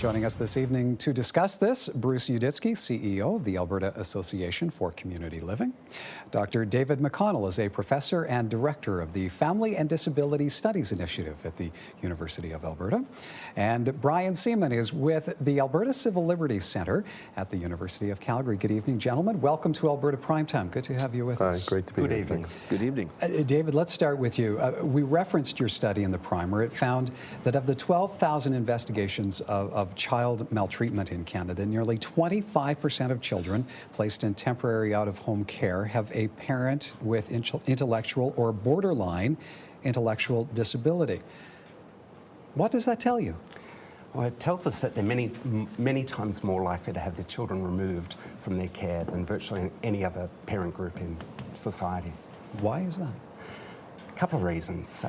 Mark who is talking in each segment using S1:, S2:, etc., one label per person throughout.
S1: Joining us this evening to discuss this, Bruce Uditsky, CEO of the Alberta Association for Community Living. Dr. David McConnell is a professor and director of the Family and Disability Studies Initiative at the University of Alberta. And Brian Seaman is with the Alberta Civil Liberties Centre at the University of Calgary. Good evening, gentlemen. Welcome to Alberta Primetime. Good to have you with us.
S2: Great to be here.
S3: Good evening. Good evening.
S1: David, let's start with you. We referenced your study in the primer. It found that of the 12,000 investigations of child maltreatment in Canada, nearly 25% of children placed in temporary out-of-home care have a parent with intellectual or borderline intellectual disability. What does that tell you?
S3: Well, it tells us that they're many times more likely to have their children removed from their care than virtually any other parent group in society.
S1: Why is that?
S3: A couple of reasons.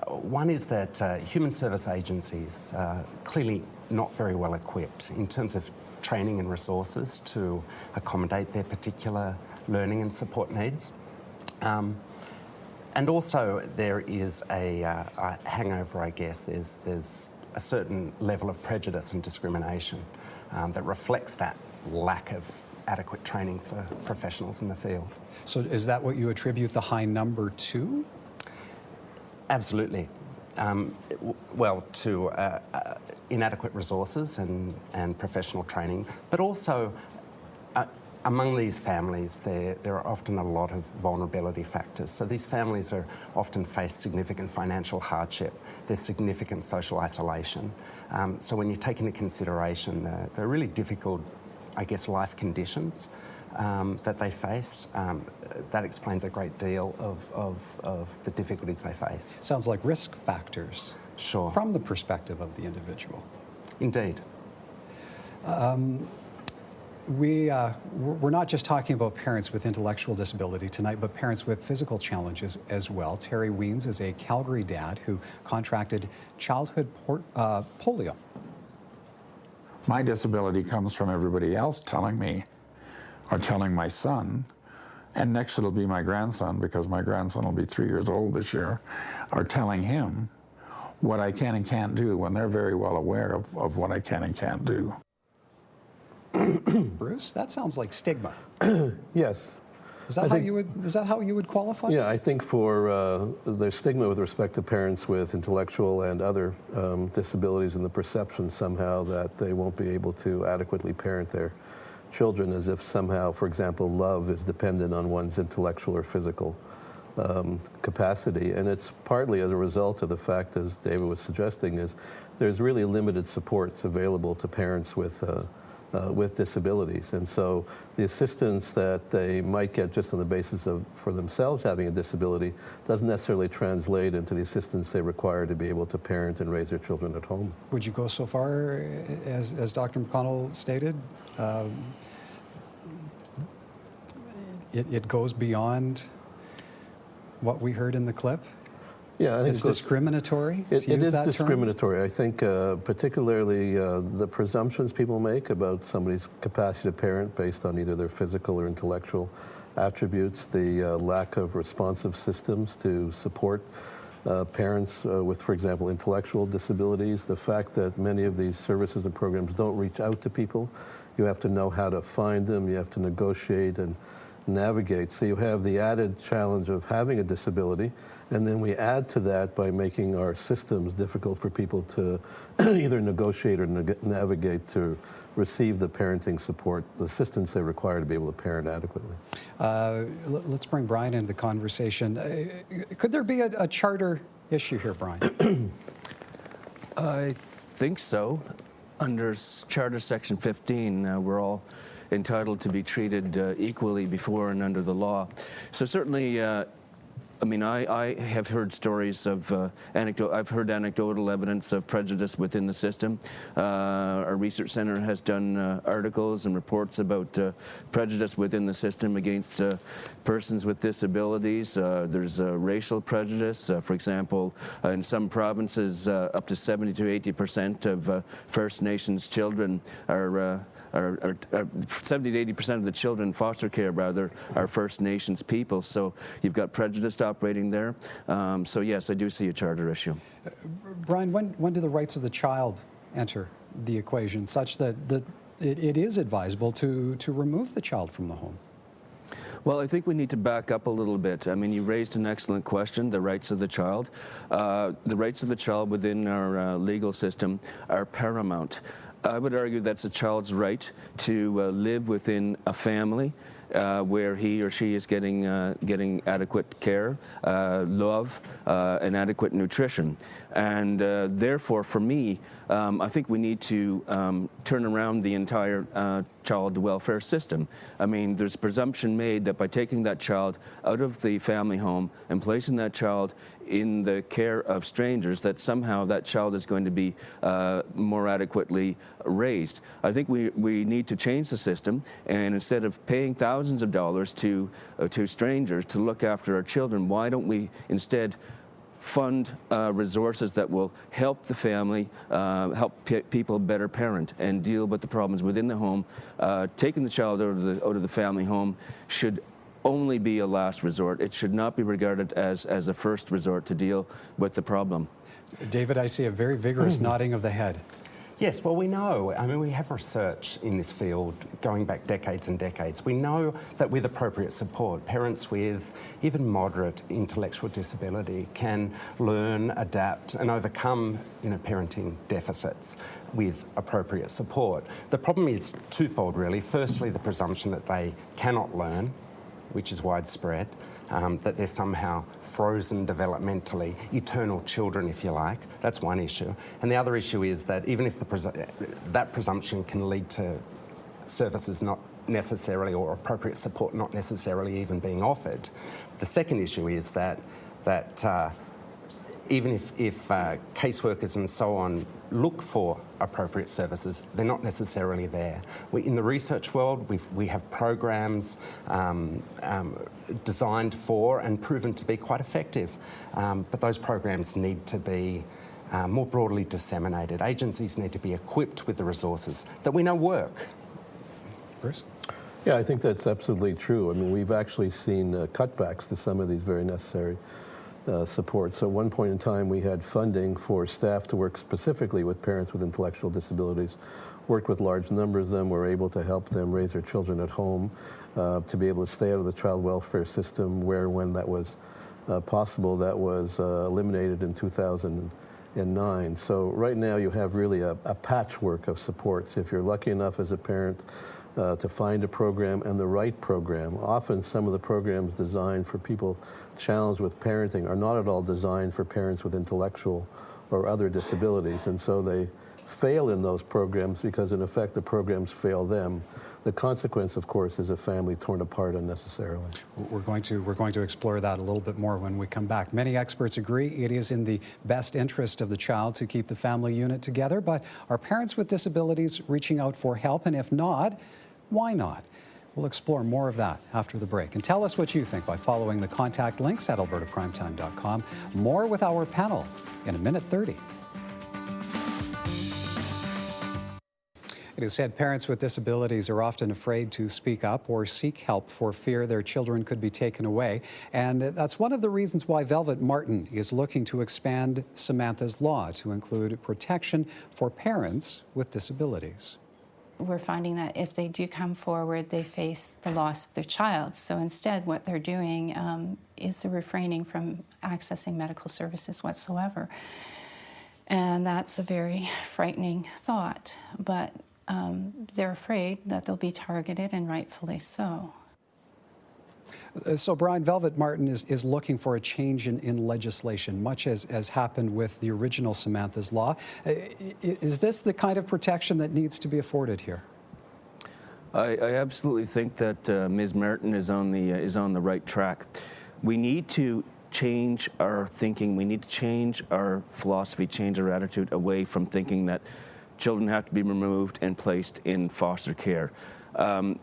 S3: One is that human service agencies are clearly not very well equipped in terms of training and resources to accommodate their particular learning and support needs. And also there is a hangover, I guess. There's a certain level of prejudice and discrimination that reflects that lack of adequate training for professionals in the field.
S1: So is that what you attribute the high number to?
S3: Absolutely. Well, to inadequate resources and professional training, but also among these families there are often a lot of vulnerability factors. So these families are often face significant financial hardship. There's significant social isolation. So when you take into consideration the really difficult, I guess, life conditions that they face, that explains a great deal of the difficulties they face.
S1: Sounds like risk factors.
S3: Sure.
S1: From the perspective of the individual.
S3: Indeed.
S1: We're not just talking about parents with intellectual disability tonight, but parents with physical challenges as well. Terry Weens is a Calgary dad who contracted childhood polio.
S4: My disability comes from everybody else telling me, or telling my son, and next it'll be my grandson, because my grandson will be 3 years old this year, are telling him what I can and can't do when they're very well aware of what I can and can't do.
S1: Bruce, that sounds like stigma.
S2: Yes.
S1: Is that how you would qualify?
S2: Yeah, I think for there's stigma with respect to parents with intellectual and other disabilities, and the perception somehow that they won't be able to adequately parent their children, as if somehow, for example, love is dependent on one's intellectual or physical capacity. And it's partly as a result of the fact, as David was suggesting, is there's really limited supports available to parents with disabilities. And so the assistance that they might get just on the basis of for themselves having a disability doesn't necessarily translate into the assistance they require to be able to parent and raise their children at home.
S1: Would you go so far, as Dr. McConnell stated, it goes beyond what we heard in the clip?
S2: Yeah, I think
S1: it's discriminatory to use that term?
S2: It is discriminatory. I think particularly the presumptions people make about somebody's capacity to parent based on either their physical or intellectual attributes, the lack of responsive systems to support parents with, for example, intellectual disabilities, the fact that many of these services and programs don't reach out to people. You have to know how to find them, you have to negotiate and navigate. So you have the added challenge of having a disability, and then we add to that by making our systems difficult for people to either negotiate or navigate to receive the parenting support, the assistance they require to be able to parent adequately.
S1: Let's bring Brian into the conversation. Could there be a charter issue here, Brian?
S5: I think so. Under Charter Section 15, we're all entitled to be treated equally before and under the law. So certainly, I mean, I have heard stories of I've heard anecdotal evidence of prejudice within the system. Our research center has done articles and reports about prejudice within the system against persons with disabilities. There's racial prejudice. For example, in some provinces, up to 70 to 80% of First Nations children are 70 to 80% of the children in foster care, rather, are First Nations people. So you've got prejudice operating there. So yes, I do see a charter issue.
S1: Brian, when do the rights of the child enter the equation such that it is advisable to remove the child from the home?
S5: Well, I think we need to back up a little bit. I mean, you raised an excellent question, the rights of the child. The rights of the child within our legal system are paramount. I would argue that's a child's right to live within a family where he or she is getting adequate care, love, and adequate nutrition. And therefore, for me, I think we need to turn around the entire child welfare system. I mean, there's presumption made that by taking that child out of the family home and placing that child in the care of strangers, that somehow that child is going to be more adequately raised. I think we need to change the system, and instead of paying thousands of dollars to strangers to look after our children, why don't we instead fund resources that will help the family, help people better parent and deal with the problems within the home. Taking the child out of the family home should only be a last resort. It should not be regarded as a first resort to deal with the problem.
S1: David, I see a very vigorous nodding of the head.
S3: Yes, well, we know, I mean, we have research in this field going back decades and decades. We know that with appropriate support, parents with even moderate intellectual disability can learn, adapt and overcome, parenting deficits with appropriate support. The problem is twofold, really. Firstly, the presumption that they cannot learn, which is widespread, that they're somehow frozen developmentally, eternal children, if you like. That's one issue. And the other issue is that even if that presumption can lead to services not necessarily, or appropriate support not necessarily even being offered, the second issue is that even if caseworkers and so on look for appropriate services, they're not necessarily there. In the research world, we have programs designed for and proven to be quite effective, but those programs need to be more broadly disseminated. Agencies need to be equipped with the resources that we know work.
S1: Bruce?
S2: Yeah, I think that's absolutely true. I mean, we've actually seen cutbacks to some of these very necessary support. So at one point in time, we had funding for staff to work specifically with parents with intellectual disabilities, worked with large numbers of them, were able to help them raise their children at home, to be able to stay out of the child welfare system when that was possible. That was eliminated in 2009. So right now you have really a patchwork of supports. If you're lucky enough as a parent to find a program and the right program. Often some of the programs designed for people challenged with parenting are not at all designed for parents with intellectual or other disabilities, and so they fail in those programs because in effect the programs fail them. The consequence, of course, is a family torn apart unnecessarily.
S1: We're going to explore that a little bit more when we come back. Many experts agree it is in the best interest of the child to keep the family unit together, but are parents with disabilities reaching out for help? And if not, why not? We'll explore more of that after the break. And tell us what you think by following the contact links at albertaprimetime.com. More with our panel in a minute 30. It is said parents with disabilities are often afraid to speak up or seek help for fear their children could be taken away. And that's one of the reasons why Velvet Martin is looking to expand Samantha's law to include protection for parents with disabilities.
S6: We're finding that if they do come forward, they face the loss of their child. So instead, what they're doing is they're refraining from accessing medical services whatsoever. And that's a very frightening thought. But they're afraid that they'll be targeted, and rightfully so.
S1: So, Brian, Velvet Martin is looking for a change in legislation, much as happened with the original Samantha's law. Is this the kind of protection that needs to be afforded here?
S5: I absolutely think that Ms. Martin is on the right track. We need to change our thinking. We need to change our philosophy, change our attitude away from thinking that children have to be removed and placed in foster care.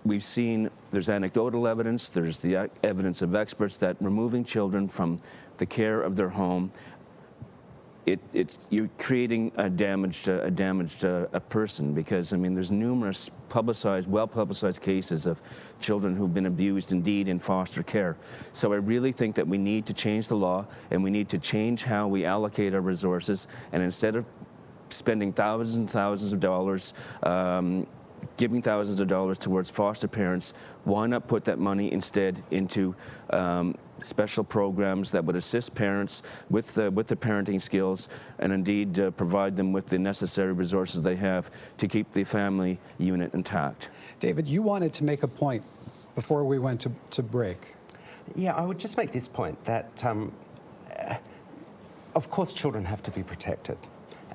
S5: We've seen there's anecdotal evidence, there's the evidence of experts that removing children from the care of their home, you're creating a damaged person, because I mean there's numerous well-publicized cases of children who've been abused indeed in foster care. So I really think that we need to change the law, and we need to change how we allocate our resources, and instead of spending thousands and thousands of dollars, giving thousands of dollars towards foster parents. Why not put that money instead into special programs that would assist parents with the parenting skills, and indeed provide them with the necessary resources they have to keep the family unit intact.
S1: David, you wanted to make a point before we went to break.
S3: Yeah, I would just make this point that, of course, children have to be protected.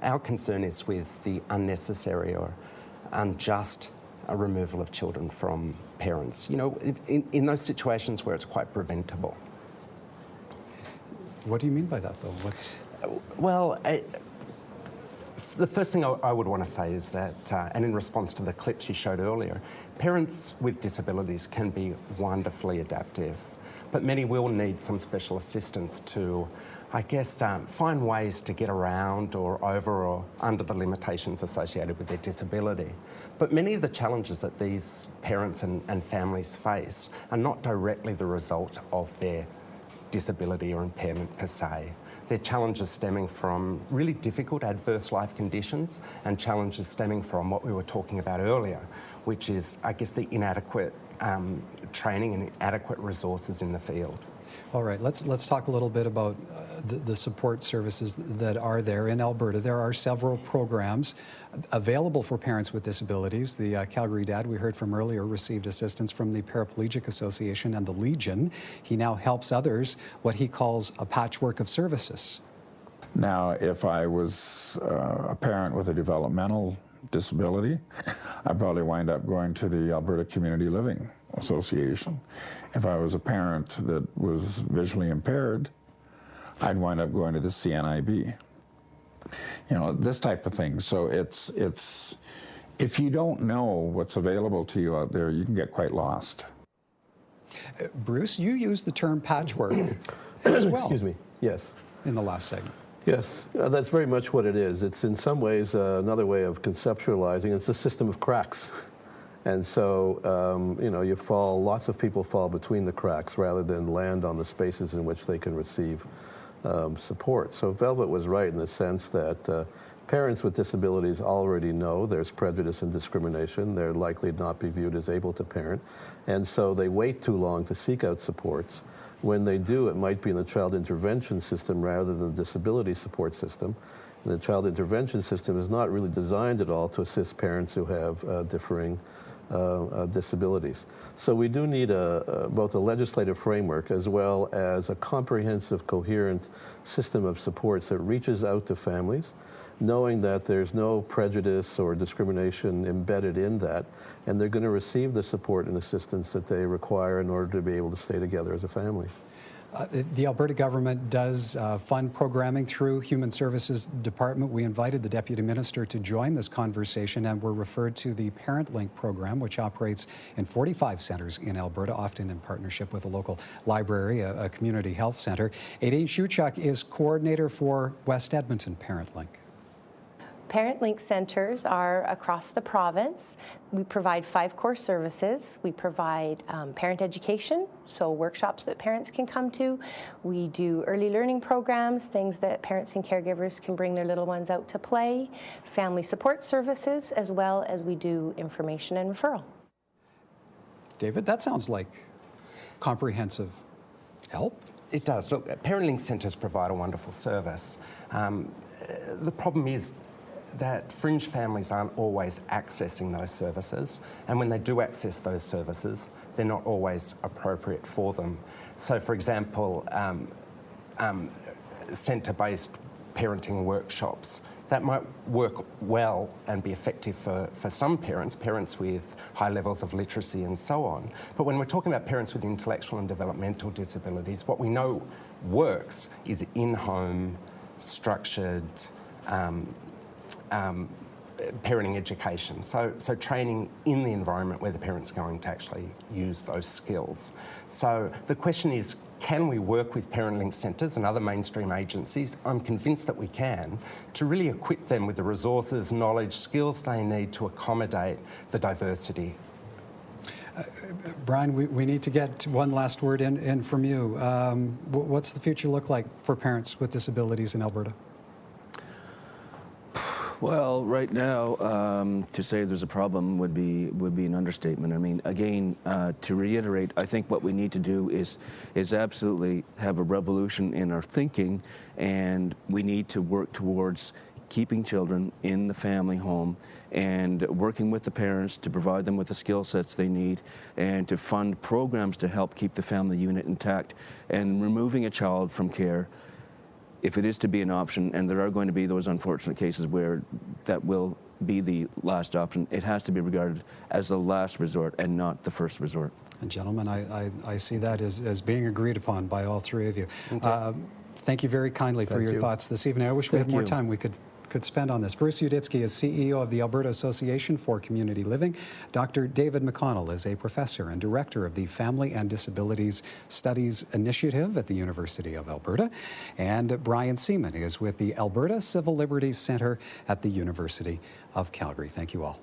S3: Our concern is with the unnecessary or unjust removal of children from parents, you know, in those situations where it's quite preventable.
S1: What do you mean by that, though? What's...
S3: Well, the first thing I would want to say is that, and in response to the clips you showed earlier, parents with disabilities can be wonderfully adaptive, but many will need some special assistance to, I guess, find ways to get around or over or under the limitations associated with their disability. But many of the challenges that these parents and families face are not directly the result of their disability or impairment per se. They're challenges stemming from really difficult adverse life conditions and challenges stemming from what we were talking about earlier, which is, I guess, the inadequate training and inadequate resources in the field.
S1: All right, let's talk a little bit about the support services that are there in Alberta. There are several programs available for parents with disabilities. The Calgary dad we heard from earlier received assistance from the Paraplegic Association and the Legion. He now helps others, what he calls a patchwork of services.
S4: Now, if I was a parent with a developmental disability, I'd probably wind up going to the Alberta Community Living Association. If I was a parent that was visually impaired, I'd wind up going to the CNIB. You know, this type of thing. So it's if you don't know what's available to you out there, you can get quite lost.
S1: Bruce, you used the term patchwork as well.
S2: Excuse me. Yes.
S1: In the last segment.
S2: Yes, that's very much what it is. It's in some ways another way of conceptualizing. It's a system of cracks. And so, you know, lots of people fall between the cracks rather than land on the spaces in which they can receive support. So Velvet was right in the sense that parents with disabilities already know there's prejudice and discrimination. They're likely to not be viewed as able to parent. And so they wait too long to seek out supports. When they do, it might be in the child intervention system rather than the disability support system. And the child intervention system is not really designed at all to assist parents who have differing disabilities. So we do need both a legislative framework as well as a comprehensive, coherent system of supports that reaches out to families, knowing that there's no prejudice or discrimination embedded in that, and they're going to receive the support and assistance that they require in order to be able to stay together as a family.
S1: The Alberta government does fund programming through Human Services Department. We invited the Deputy Minister to join this conversation, and we're referred to the Parent Link program, which operates in 45 centres in Alberta, often in partnership with a local library, a community health centre. Aideen Shuchuk is coordinator for West Edmonton Parent Link.
S7: Parent Link centers are across the province. We provide 5 core services. We provide parent education, so workshops that parents can come to. We do early learning programs, things that parents and caregivers can bring their little ones out to play, family support services, as well as we do information and referral. David,
S1: that sounds like comprehensive help.
S3: It does. Look, Parent Link centres provide a wonderful service. The problem is that fringe families aren't always accessing those services, and when they do access those services, they're not always appropriate for them. So, for example, centre-based parenting workshops, that might work well and be effective for some parents with high levels of literacy and so on. But when we're talking about parents with intellectual and developmental disabilities, what we know works is in-home, structured, parenting education, so training in the environment where the parent's going to actually use those skills. So the question is, can we work with Parent Link centres and other mainstream agencies? I'm convinced that we can, to really equip them with the resources, knowledge, skills they need to accommodate the diversity.
S1: Brian, we need to get one last word in from you. What's the future look like for parents with disabilities in Alberta?
S5: Well, right now, to say there's a problem would be an understatement. I mean, again, to reiterate, I think what we need to do is absolutely have a revolution in our thinking, and we need to work towards keeping children in the family home and working with the parents to provide them with the skill sets they need, and to fund programs to help keep the family unit intact, and removing a child from care, if it is to be an option, and there are going to be those unfortunate cases where that will be the last option, it has to be regarded as the last resort and not the first resort.
S1: And gentlemen, I see that as being agreed upon by all three of you. Thank you very kindly for your thoughts this evening. I wish we had more time we could spend on this. Bruce Uditsky is CEO of the Alberta Association for Community Living. Dr. David McConnell is a professor and director of the Family and Disabilities Studies Initiative at the University of Alberta. And Brian Seaman is with the Alberta Civil Liberties Centre at the University of Calgary. Thank you all.